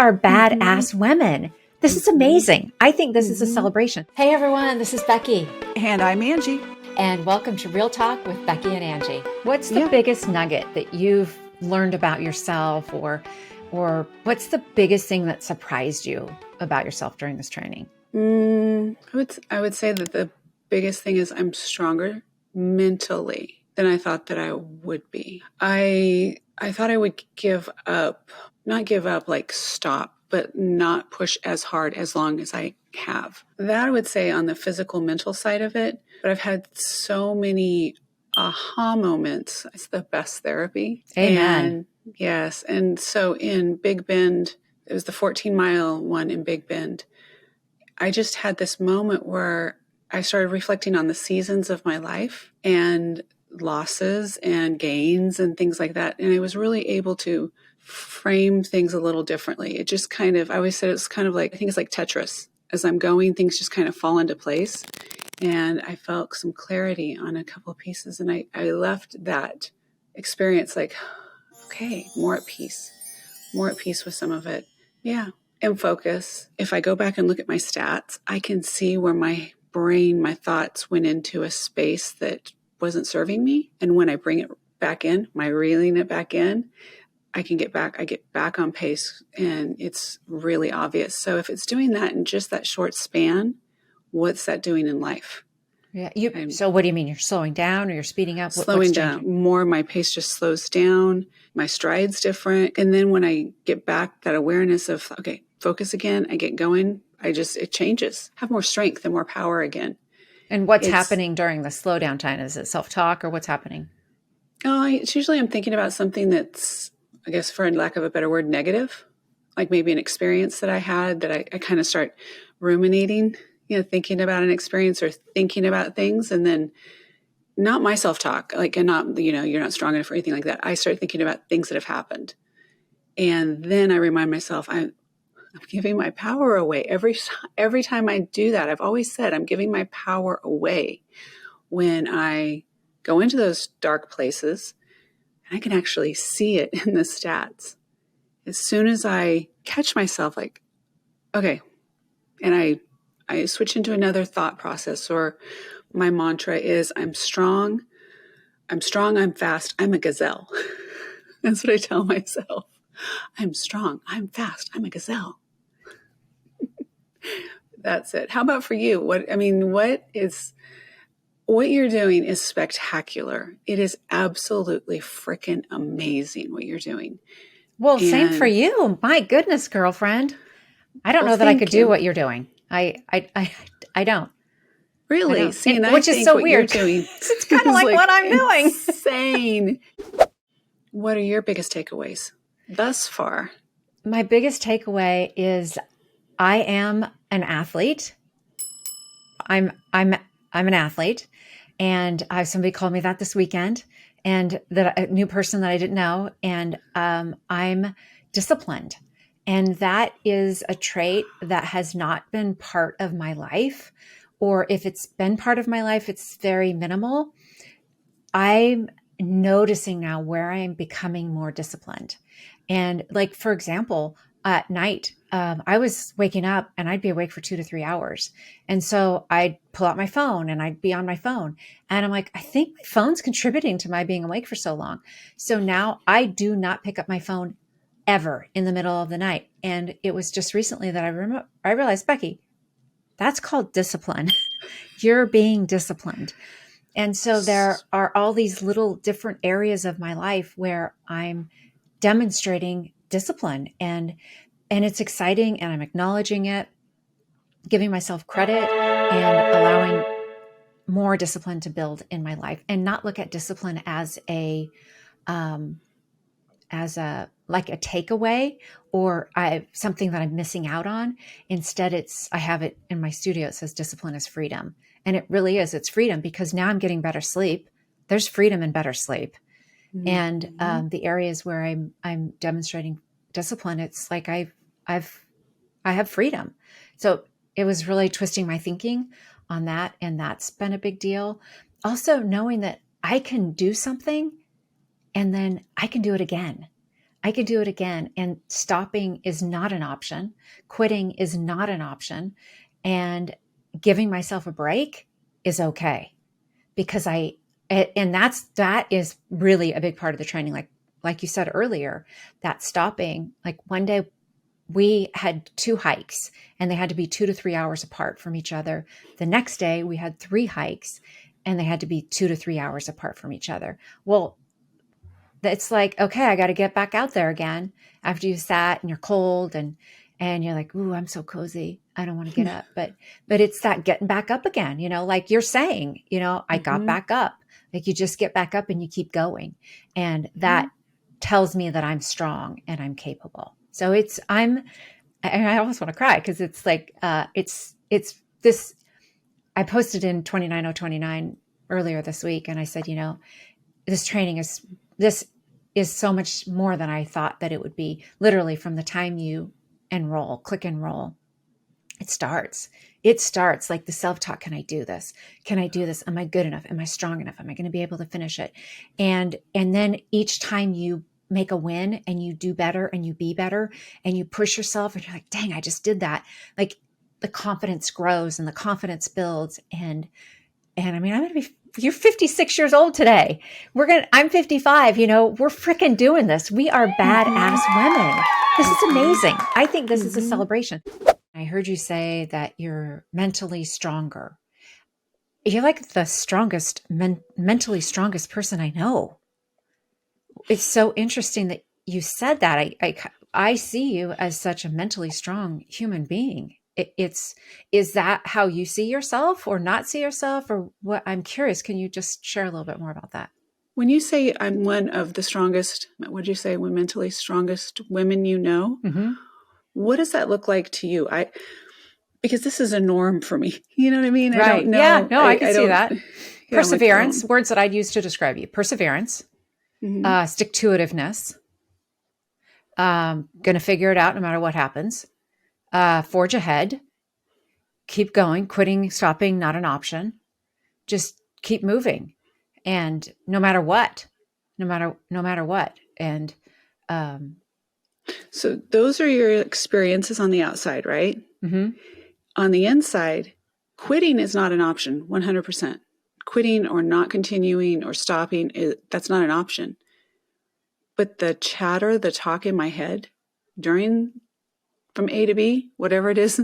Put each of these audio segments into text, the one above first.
are badass women. This is amazing. I think this is a celebration. Hey everyone, this is Becky. And I'm Angie. And welcome to Real Talk with Beckie and Angie. What's the biggest nugget that you've learned about yourself, or what's the biggest thing that surprised you about yourself during this training? I would say that the biggest thing is I'm stronger mentally than I thought that I would be. I thought I would not give up, like stop, but not push as hard as long as I have. That I would say on the physical mental side of it, but I've had so many aha moments. It's the best therapy. Amen. And yes. And so in Big Bend, it was the 14-mile one in Big Bend. I just had this moment where I started reflecting on the seasons of my life and losses and gains and things like that. And I was really able to frame things a little differently. It just I always said it's kind of like, I think it's like Tetris. As I'm going, things just kind of fall into place. And I felt some clarity on a couple of pieces. And I left that experience like, okay, more at peace with some of it. Yeah. And focus. If I go back and look at my stats, I can see where my brain, my thoughts went into a space that wasn't serving me. And when I bring it back in, reeling it back in, I get back on pace, and it's really obvious. So if it's doing that in just that short span, what's that doing in life? Yeah. So what do you mean? You're slowing down or you're speeding up? Slowing down more. My pace just slows down. My stride's different. And then when I get back that awareness of, okay, focus again, I get going. It changes. Have more strength and more power again. And what's happening during the slowdown time? Is it self-talk or what's happening? It's usually I'm thinking about something that's, I guess for lack of a better word, negative, like maybe an experience that I had that I kind of start ruminating, thinking about an experience or thinking about things. And then not my self-talk, like, and not, you're not strong enough or anything like that. I start thinking about things that have happened. And then I remind myself, I'm giving my power away every time I do that. I've always said I'm giving my power away when I go into those dark places. I can actually see it in the stats. As soon as I catch myself, like, okay, and I switch into another thought process, or my mantra is, I'm strong, I'm fast, I'm a gazelle. That's what I tell myself. I'm strong, I'm fast, I'm a gazelle. That's it. How about for you? What you're doing is spectacular. It is absolutely freaking amazing what you're doing. Well, same for you. My goodness, girlfriend. I don't know that I could do what you're doing. I don't. Really? I don't. Which is so weird. It's kind of like what I'm doing. Insane. What are your biggest takeaways thus far? My biggest takeaway is I am an athlete. I'm an athlete, and somebody called me that this weekend, and that a new person that I didn't know, and I'm disciplined, and that is a trait that has not been part of my life, or if it's been part of my life, it's very minimal. I'm noticing now where I am becoming more disciplined, and like, for example, at night, I was waking up and I'd be awake for 2 to 3 hours. And so I'd pull out my phone and I'd be on my phone. And I'm like, I think my phone's contributing to my being awake for so long. So now I do not pick up my phone ever in the middle of the night. And it was just recently that I realized, Becky, that's called discipline. You're being disciplined. And so there are all these little different areas of my life where I'm demonstrating discipline, and it's exciting, and I'm acknowledging it, giving myself credit, and allowing more discipline to build in my life, and not look at discipline as a takeaway or something that I'm missing out on. Instead, I have it in my studio. It says discipline is freedom. And it really is. It's freedom, because now I'm getting better sleep. There's freedom in better sleep. Mm-hmm. And the areas where I'm demonstrating discipline, it's like I have freedom. So it was really twisting my thinking on that, and that's been a big deal. Also, knowing that I can do something and then I can do it again. I can do it again. And stopping is not an option. Quitting is not an option. And giving myself a break is okay, because that is really a big part of the training. Like you said earlier, that stopping, like one day we had 2 hikes and they had to be 2 to 3 hours apart from each other. The next day we had 3 hikes and they had to be 2 to 3 hours apart from each other. Well, it's like, okay, I got to get back out there again after you sat and you're cold and you're like, ooh, I'm so cozy, I don't want to get up. But it's that getting back up again, like you're saying, I got back up. Like you just get back up and you keep going. And that tells me that I'm strong and I'm capable. So I almost want to cry, because it's like, it's this, I posted in 29029 earlier this week. And I said, this is so much more than I thought that it would be. Literally from the time you click enroll, it starts like the self-talk. Can I do this? Can I do this? Am I good enough? Am I strong enough? Am I going to be able to finish it? And then each time you make a win and you do better and you be better and you push yourself and you're like, dang, I just did that. Like the confidence grows and the confidence builds. And I mean, you're 56 years old today. I'm 55, we're freaking doing this. We are badass women. This is amazing. I think this is a celebration. I heard you say that you're mentally stronger. You're like the strongest, mentally strongest person I know. It's so interesting that you said that. I see you as such a mentally strong human being. Is that how you see yourself or not see yourself, or what? I'm curious. Can you just share a little bit more about that? When you say I'm one of the strongest, what'd you say, mentally strongest women you know? Mm-hmm. What does that look like to you? Because this is a norm for me. You know what I mean? Right. I don't know. Yeah, no, I can see that. Yeah, Perseverance, words that I'd use to describe you. Perseverance, stick-to-itiveness, going to figure it out no matter what happens. Forge ahead, keep going, quitting, stopping, not an option. Just keep moving. And no matter what. And so those are your experiences on the outside, right? Mm-hmm. On the inside, quitting is not an option, 100%. Quitting or not continuing or stopping, that's not an option. But the chatter, the talk in my head from A to B, whatever it is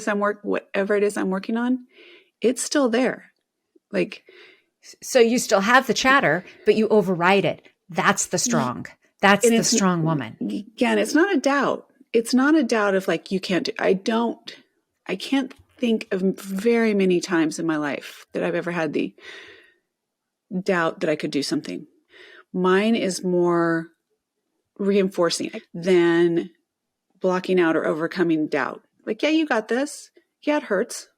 I'm working on, it's still there. So you still have the chatter, but you override it. That's the strong. That's the strong woman. Again, it's not a doubt. It's not a doubt of like, you can't do. I can't think of very many times in my life that I've ever had the doubt that I could do something. Mine is more reinforcing than blocking out or overcoming doubt. Like, yeah, you got this. Yeah, it hurts.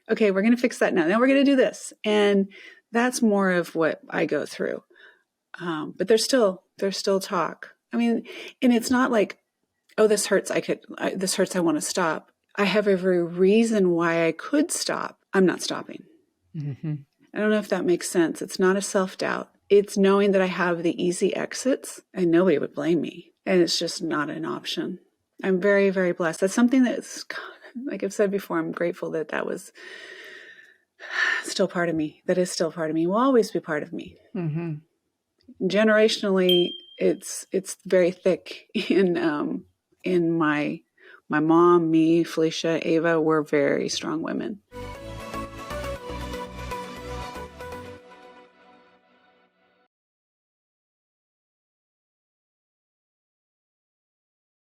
Okay, we're going to fix that now. Now we're going to do this. And that's more of what I go through. But there's still talk. I mean, and it's not like, oh, this hurts. This hurts. I want to stop. I have every reason why I could stop. I'm not stopping. Mm-hmm. I don't know if that makes sense. It's not a self-doubt. It's knowing that I have the easy exits and nobody would blame me. And it's just not an option. I'm very, very blessed. That's something that's, like I've said before, I'm grateful that was still part of me. That is still part of me. Will always be part of me. Mm-hmm. Generationally, it's very thick in my mom, me, Felicia, Ava, we're very strong women.